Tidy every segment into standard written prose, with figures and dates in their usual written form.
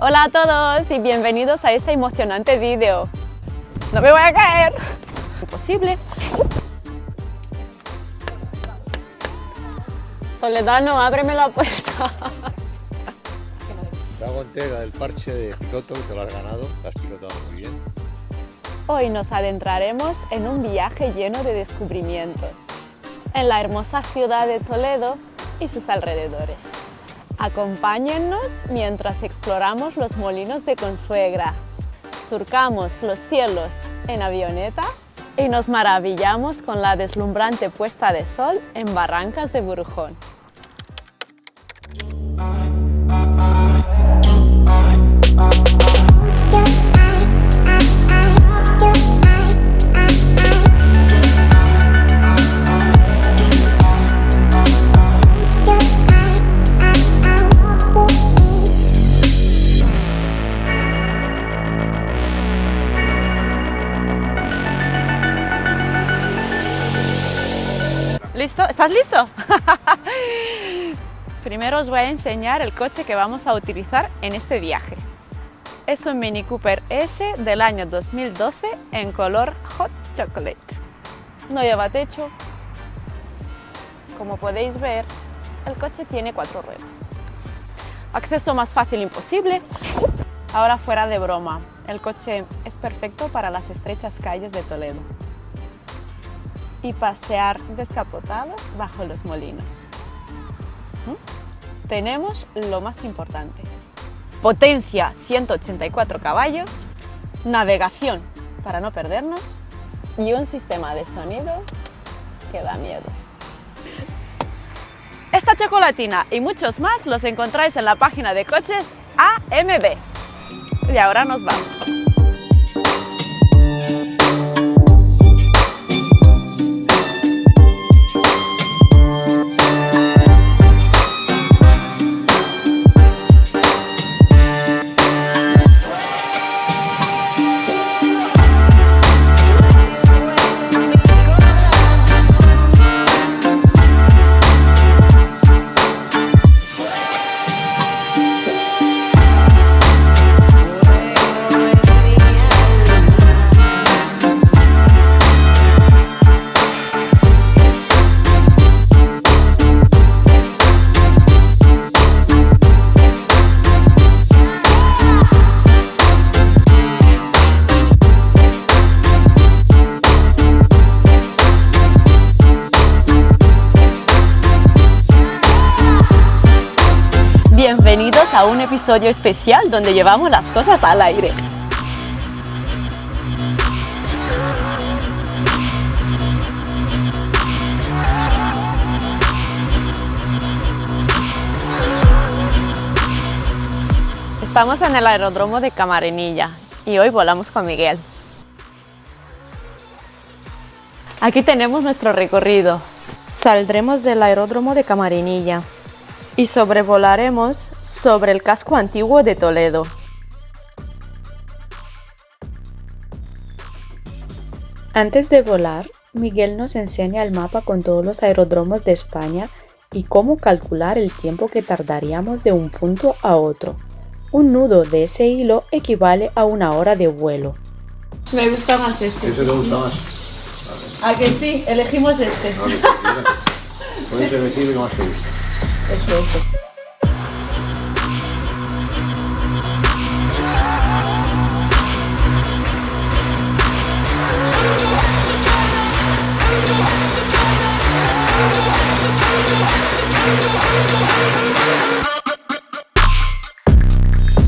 Hola a todos y bienvenidos a este emocionante vídeo. ¡No me voy a caer! Imposible. Toledano, ábreme la puerta. Te hago entrega del parche de piloto que te lo has ganado, te has pilotado muy bien. Hoy nos adentraremos en un viaje lleno de descubrimientos en la hermosa ciudad de Toledo y sus alrededores. Acompáñennos mientras exploramos los molinos de Consuegra, surcamos los cielos en avioneta y nos maravillamos con la deslumbrante puesta de sol en Barrancas de Burjón. ¿Listo? ¿Estás listo? Primero os voy a enseñar el coche que vamos a utilizar en este viaje. Es un Mini Cooper S del año 2012 en color Hot Chocolate. No lleva techo. Como podéis ver, el coche tiene 4 ruedas. Acceso más fácil imposible. Ahora fuera de broma, el coche es perfecto para las estrechas calles de Toledo y pasear descapotados bajo los molinos. Tenemos lo más importante: potencia 184 caballos, navegación para no perdernos y un sistema de sonido que da miedo. Esta chocolatina y muchos más los encontráis en la página de coches AMB. Y ahora nos vamos. Bienvenidos a un episodio especial donde llevamos las cosas al aire. Estamos en el aeródromo de Camarenilla y hoy volamos con Miguel. Aquí tenemos nuestro recorrido. Saldremos del aeródromo de Camarenilla y sobrevolaremos sobre el casco antiguo de Toledo. Antes de volar, Miguel nos enseña el mapa con todos los aeródromos de España y cómo calcular el tiempo que tardaríamos de un punto a otro. Un nudo de ese hilo equivale a 1 hora de vuelo. Me gusta más este. ¿Ese te gusta más? ¿A que sí? Elegimos este. Puedes elegir lo que más te gusta. Perfecto.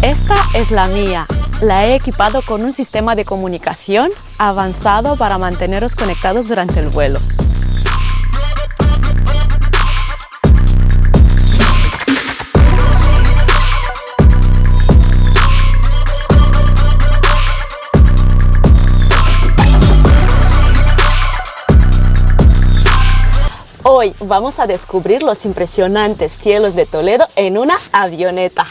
Esta es la mía. La he equipado con un sistema de comunicación avanzado para manteneros conectados durante el vuelo. Hoy vamos a descubrir los impresionantes cielos de Toledo en una avioneta.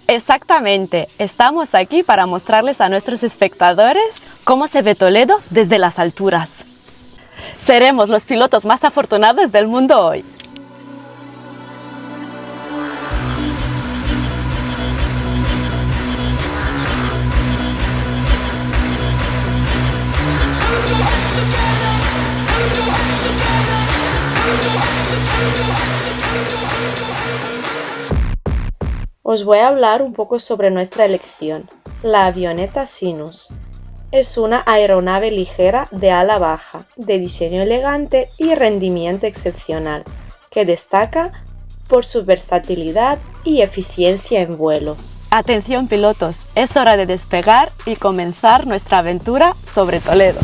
Exactamente, estamos aquí para mostrarles a nuestros espectadores cómo se ve Toledo desde las alturas. Seremos los pilotos más afortunados del mundo hoy. Os voy a hablar un poco sobre nuestra elección. La avioneta Sinus. Es una aeronave ligera de ala baja, de diseño elegante y rendimiento excepcional, que destaca por su versatilidad y eficiencia en vuelo. Atención pilotos, es hora de despegar y comenzar nuestra aventura sobre Toledo.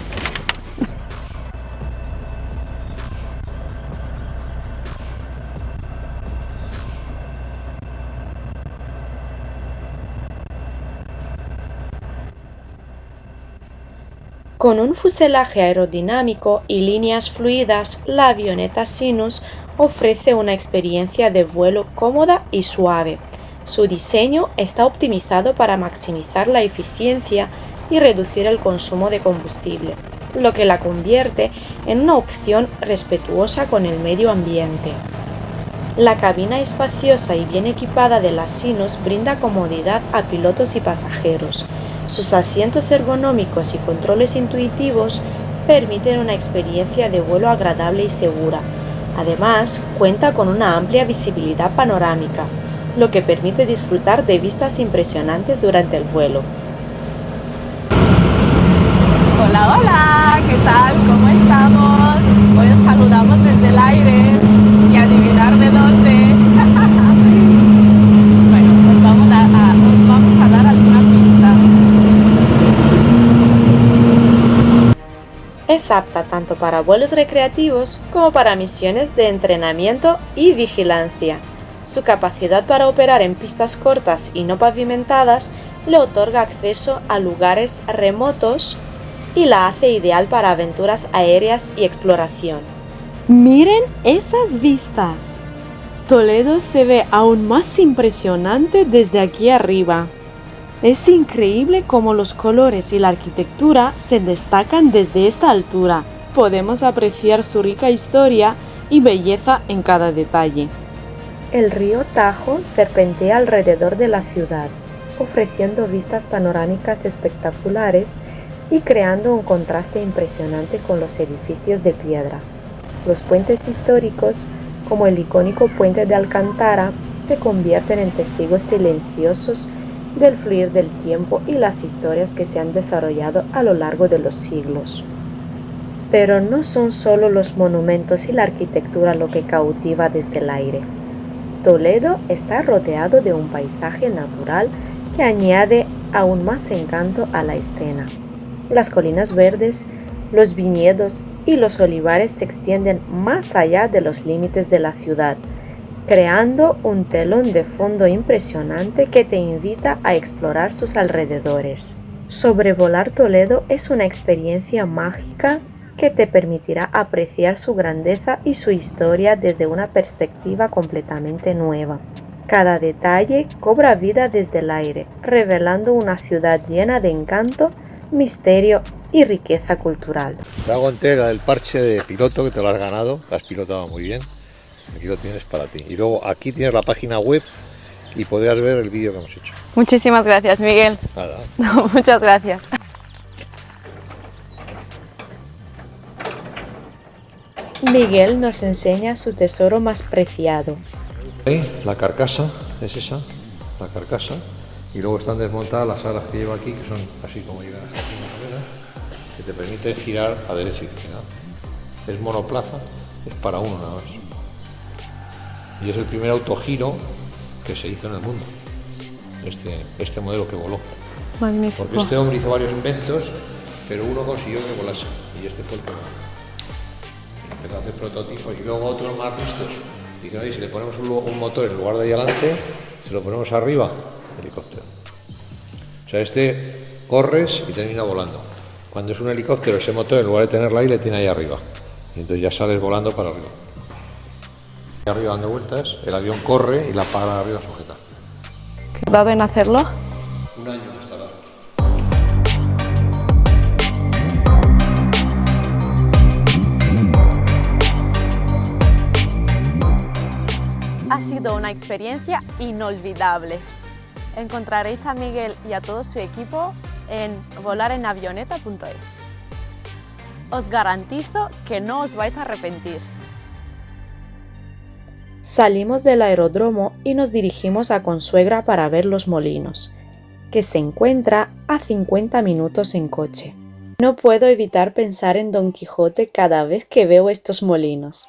Con un fuselaje aerodinámico y líneas fluidas, la avioneta Sinus ofrece una experiencia de vuelo cómoda y suave. Su diseño está optimizado para maximizar la eficiencia y reducir el consumo de combustible, lo que la convierte en una opción respetuosa con el medio ambiente. La cabina espaciosa y bien equipada de la Sinus brinda comodidad a pilotos y pasajeros. Sus asientos ergonómicos y controles intuitivos permiten una experiencia de vuelo agradable y segura. Además, cuenta con una amplia visibilidad panorámica, lo que permite disfrutar de vistas impresionantes durante el vuelo. Hola, hola, ¿qué tal? ¿Cómo estamos? Hoy os saludamos desde el aire y adivinar de dónde. Bueno, os vamos a dar alguna pista. Es apta tanto para vuelos recreativos como para misiones de entrenamiento y vigilancia. Su capacidad para operar en pistas cortas y no pavimentadas le otorga acceso a lugares remotos y la hace ideal para aventuras aéreas y exploración. ¡Miren esas vistas! Toledo se ve aún más impresionante desde aquí arriba. Es increíble cómo los colores y la arquitectura se destacan desde esta altura. Podemos apreciar su rica historia y belleza en cada detalle. El río Tajo serpentea alrededor de la ciudad, ofreciendo vistas panorámicas espectaculares y creando un contraste impresionante con los edificios de piedra. Los puentes históricos, como el icónico puente de Alcántara, se convierten en testigos silenciosos del fluir del tiempo y las historias que se han desarrollado a lo largo de los siglos. Pero no son solo los monumentos y la arquitectura lo que cautiva desde el aire. Toledo está rodeado de un paisaje natural que añade aún más encanto a la escena. Las colinas verdes, los viñedos y los olivares se extienden más allá de los límites de la ciudad, creando un telón de fondo impresionante que te invita a explorar sus alrededores. Sobrevolar Toledo es una experiencia mágica que te permitirá apreciar su grandeza y su historia desde una perspectiva completamente nueva. Cada detalle cobra vida desde el aire, revelando una ciudad llena de encanto, misterio y riqueza cultural. Te hago entera del parche de piloto que te lo has ganado, que has pilotado muy bien. Aquí lo tienes para ti. Y luego aquí tienes la página web y podrás ver el vídeo que hemos hecho. Muchísimas gracias, Miguel. Nada. Muchas gracias. Miguel nos enseña su tesoro más preciado. La carcasa es esa, la carcasa. Y luego están desmontadas las alas que lleva aquí, que son así como llegan hasta aquí más o menos, que te permiten girar a derecha y izquierda. Es monoplaza, es para uno nada más. Y es el primer autogiro que se hizo en el mundo, este modelo que voló. Magnífico. Porque este hombre hizo varios inventos, pero uno consiguió que volase, y este fue el que voló. Empezó a hacer prototipos y luego otros más listos dijeron, oye, si le ponemos un motor en lugar de ahí adelante, se lo ponemos arriba, helicóptero. O sea, este corres y termina volando. Cuando es un helicóptero, ese motor en lugar de tenerla ahí, le tiene ahí arriba. Y entonces ya sales volando para arriba. Y arriba dando vueltas, el avión corre y la pala de arriba sujeta. ¿Qué dado en hacerlo? Un año instalado. Ha sido una experiencia inolvidable. Encontraréis a Miguel y a todo su equipo en volarenavioneta.es. Os garantizo que no os vais a arrepentir. Salimos del aeródromo y nos dirigimos a Consuegra para ver los molinos, que se encuentra a 50 minutos en coche. No puedo evitar pensar en Don Quijote cada vez que veo estos molinos.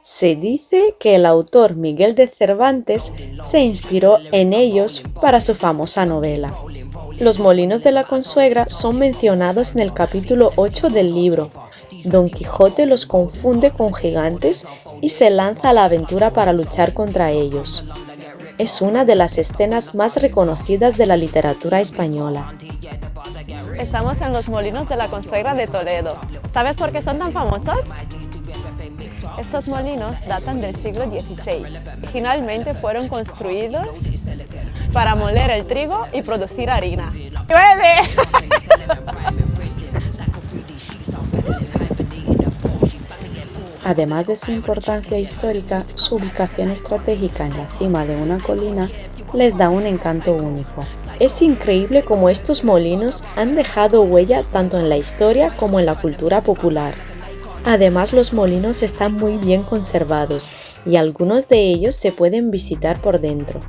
Se dice que el autor Miguel de Cervantes se inspiró en ellos para su famosa novela. Los molinos de la Consuegra son mencionados en el capítulo 8 del libro. Don Quijote los confunde con gigantes y se lanza a la aventura para luchar contra ellos. Es una de las escenas más reconocidas de la literatura española. Estamos en los molinos de la Consuegra de Toledo. ¿Sabes por qué son tan famosos? Estos molinos datan del siglo XVI. Originalmente fueron construidos para moler el trigo y producir harina. ¡Llueve! Además de su importancia histórica, su ubicación estratégica en la cima de una colina les da un encanto único. Es increíble cómo estos molinos han dejado huella tanto en la historia como en la cultura popular. Además, los molinos están muy bien conservados y algunos de ellos se pueden visitar por dentro.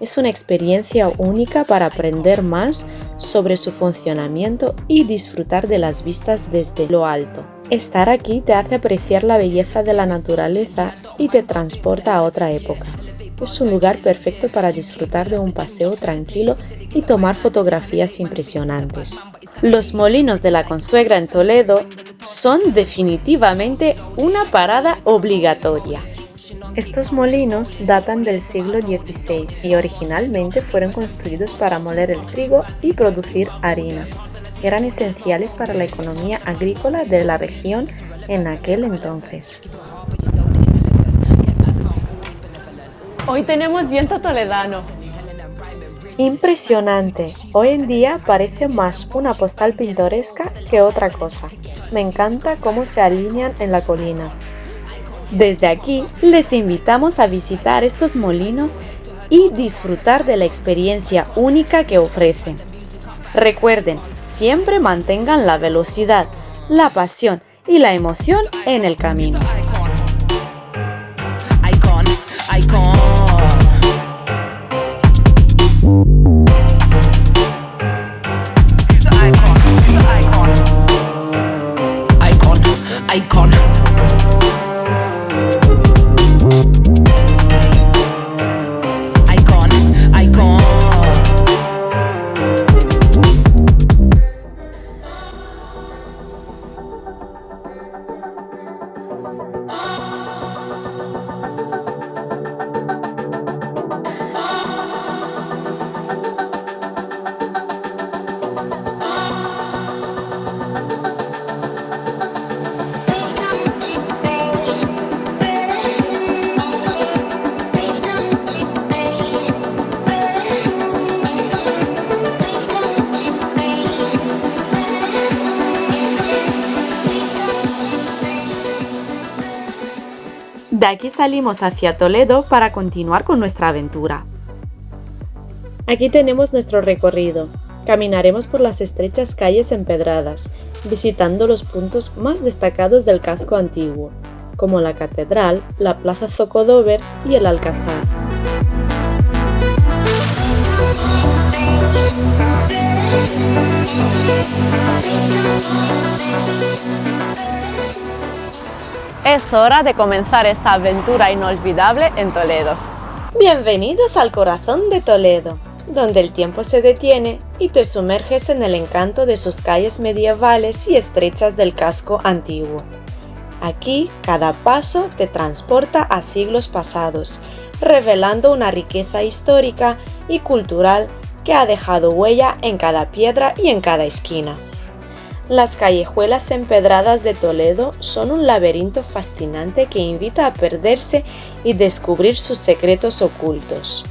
Es una experiencia única para aprender más sobre su funcionamiento y disfrutar de las vistas desde lo alto. Estar aquí te hace apreciar la belleza de la naturaleza y te transporta a otra época. Es un lugar perfecto para disfrutar de un paseo tranquilo y tomar fotografías impresionantes. Los molinos de la Consuegra en Toledo son definitivamente una parada obligatoria. Estos molinos datan del siglo XVI y originalmente fueron construidos para moler el trigo y producir harina. Eran esenciales para la economía agrícola de la región en aquel entonces. Hoy tenemos viento toledano. Impresionante. Hoy en día parece más una postal pintoresca que otra cosa. Me encanta cómo se alinean en la colina. Desde aquí les invitamos a visitar estos molinos y disfrutar de la experiencia única que ofrecen. Recuerden, siempre mantengan la velocidad, la pasión y la emoción en el camino. De aquí salimos hacia Toledo para continuar con nuestra aventura. Aquí tenemos nuestro recorrido. Caminaremos por las estrechas calles empedradas, visitando los puntos más destacados del casco antiguo, como la Catedral, la Plaza Zocodover y el Alcázar. Es hora de comenzar esta aventura inolvidable en Toledo. Bienvenidos al corazón de Toledo, donde el tiempo se detiene y te sumerges en el encanto de sus calles medievales y estrechas del casco antiguo. Aquí, cada paso te transporta a siglos pasados, revelando una riqueza histórica y cultural que ha dejado huella en cada piedra y en cada esquina. Las callejuelas empedradas de Toledo son un laberinto fascinante que invita a perderse y descubrir sus secretos ocultos.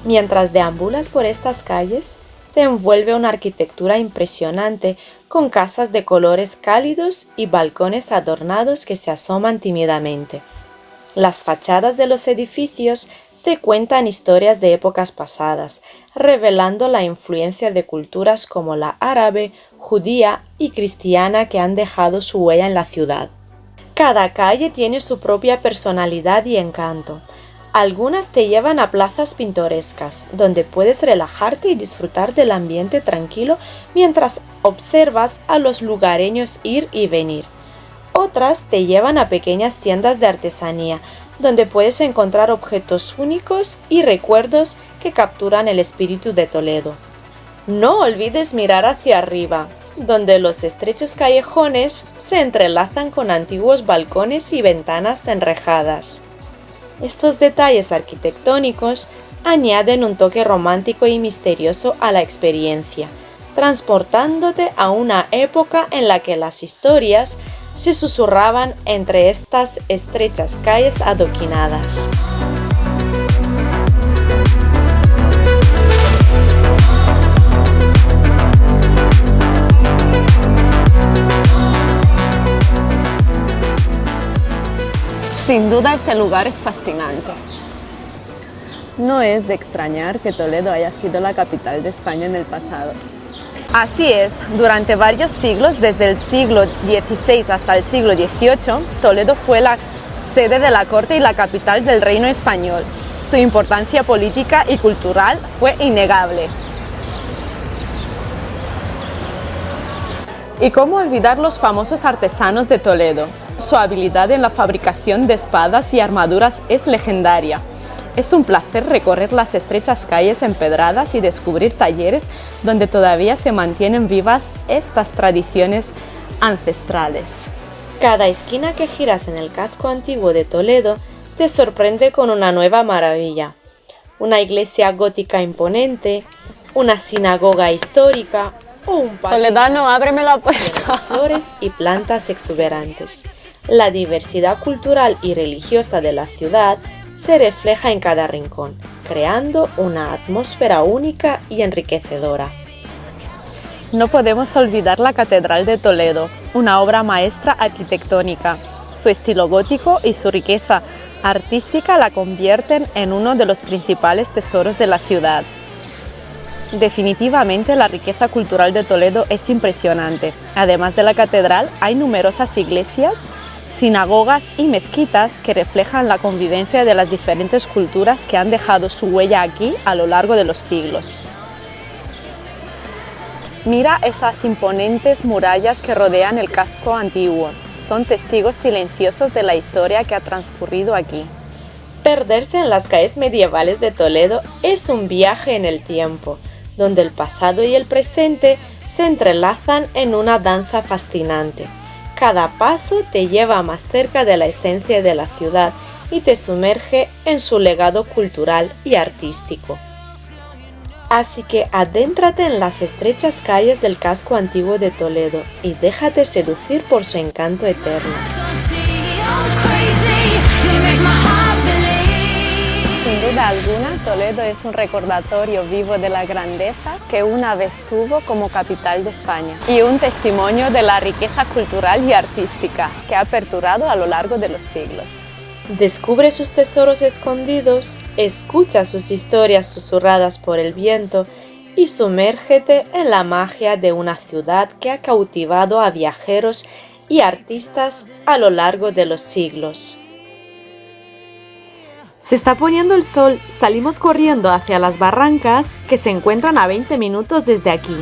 Mientras deambulas por estas calles, te envuelve una arquitectura impresionante con casas de colores cálidos y balcones adornados que se asoman tímidamente. Las fachadas de los edificios te cuentan historias de épocas pasadas, revelando la influencia de culturas como la árabe, judía y cristiana que han dejado su huella en la ciudad. Cada calle tiene su propia personalidad y encanto. Algunas te llevan a plazas pintorescas, donde puedes relajarte y disfrutar del ambiente tranquilo mientras observas a los lugareños ir y venir. Otras te llevan a pequeñas tiendas de artesanía, donde puedes encontrar objetos únicos y recuerdos que capturan el espíritu de Toledo. No olvides mirar hacia arriba, donde los estrechos callejones se entrelazan con antiguos balcones y ventanas enrejadas. Estos detalles arquitectónicos añaden un toque romántico y misterioso a la experiencia, transportándote a una época en la que las historias se susurraban entre estas estrechas calles adoquinadas. Sin duda este lugar es fascinante. No es de extrañar que Toledo haya sido la capital de España en el pasado. Así es, durante varios siglos, desde el siglo XVI hasta el siglo XVIII, Toledo fue la sede de la corte y la capital del reino español. Su importancia política y cultural fue innegable. ¿Y cómo olvidar los famosos artesanos de Toledo? Su habilidad en la fabricación de espadas y armaduras es legendaria. Es un placer recorrer las estrechas calles empedradas y descubrir talleres donde todavía se mantienen vivas estas tradiciones ancestrales. Cada esquina que giras en el casco antiguo de Toledo te sorprende con una nueva maravilla. Una iglesia gótica imponente, una sinagoga histórica o un patio Toledano, ábreme la puerta. de flores y plantas exuberantes. La diversidad cultural y religiosa de la ciudad se refleja en cada rincón, creando una atmósfera única y enriquecedora. No podemos olvidar la Catedral de Toledo, una obra maestra arquitectónica. Su estilo gótico y su riqueza artística la convierten en uno de los principales tesoros de la ciudad. Definitivamente la riqueza cultural de Toledo es impresionante. Además de la catedral, hay numerosas iglesias, sinagogas y mezquitas que reflejan la convivencia de las diferentes culturas que han dejado su huella aquí a lo largo de los siglos. Mira esas imponentes murallas que rodean el casco antiguo. Son testigos silenciosos de la historia que ha transcurrido aquí. Perderse en las calles medievales de Toledo es un viaje en el tiempo, donde el pasado y el presente se entrelazan en una danza fascinante. Cada paso te lleva más cerca de la esencia de la ciudad y te sumerge en su legado cultural y artístico. Así que adéntrate en las estrechas calles del casco antiguo de Toledo y déjate seducir por su encanto eterno. Sin duda alguna, Toledo es un recordatorio vivo de la grandeza que una vez tuvo como capital de España y un testimonio de la riqueza cultural y artística que ha perdurado a lo largo de los siglos. Descubre sus tesoros escondidos, escucha sus historias susurradas por el viento y sumérgete en la magia de una ciudad que ha cautivado a viajeros y artistas a lo largo de los siglos. Se está poniendo el sol, salimos corriendo hacia las barrancas que se encuentran a 20 minutos desde aquí.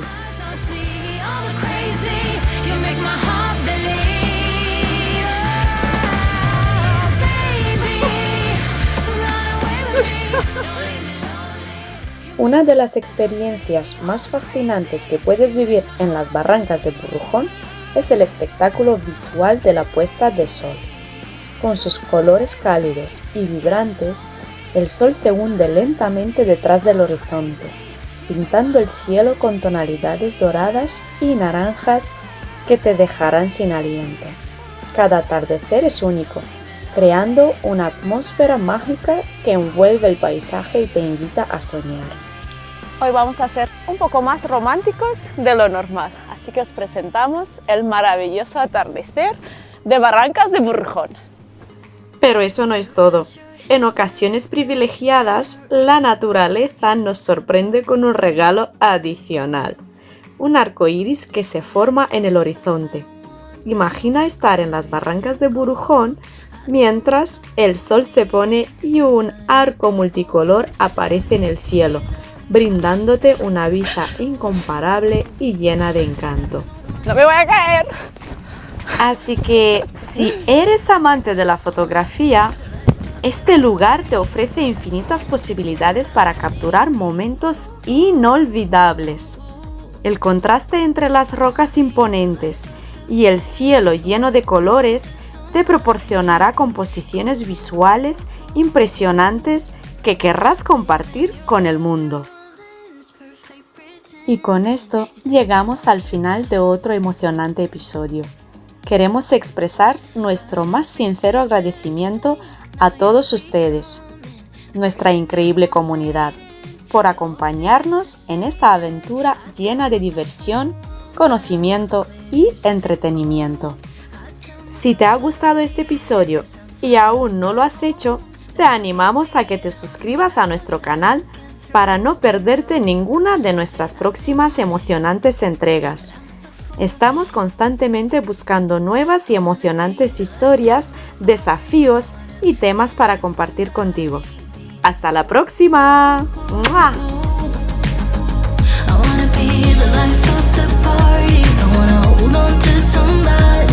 Una de las experiencias más fascinantes que puedes vivir en las barrancas de Burrujón es el espectáculo visual de la puesta de sol. Con sus colores cálidos y vibrantes, el sol se hunde lentamente detrás del horizonte, pintando el cielo con tonalidades doradas y naranjas que te dejarán sin aliento. Cada atardecer es único, creando una atmósfera mágica que envuelve el paisaje y te invita a soñar. Hoy vamos a ser un poco más románticos de lo normal, así que os presentamos el maravilloso atardecer de Barrancas de Burrujón. Pero eso no es todo. En ocasiones privilegiadas, la naturaleza nos sorprende con un regalo adicional, un arco iris que se forma en el horizonte. imagina estar en las barrancas de Burujón mientras el sol se pone y un arco multicolor aparece en el cielo, brindándote una vista incomparable y llena de encanto. ¡No me voy a caer! Así que, si eres amante de la fotografía, este lugar te ofrece infinitas posibilidades para capturar momentos inolvidables. El contraste entre las rocas imponentes y el cielo lleno de colores te proporcionará composiciones visuales impresionantes que querrás compartir con el mundo. Y con esto llegamos al final de otro emocionante episodio. Queremos expresar nuestro más sincero agradecimiento a todos ustedes, nuestra increíble comunidad, por acompañarnos en esta aventura llena de diversión, conocimiento y entretenimiento. Si te ha gustado este episodio y aún no lo has hecho, te animamos a que te suscribas a nuestro canal para no perderte ninguna de nuestras próximas emocionantes entregas. Estamos constantemente buscando nuevas y emocionantes historias, desafíos y temas para compartir contigo. ¡Hasta la próxima! ¡Mua! I wanna be the life of the party. I wanna hold on to somebody.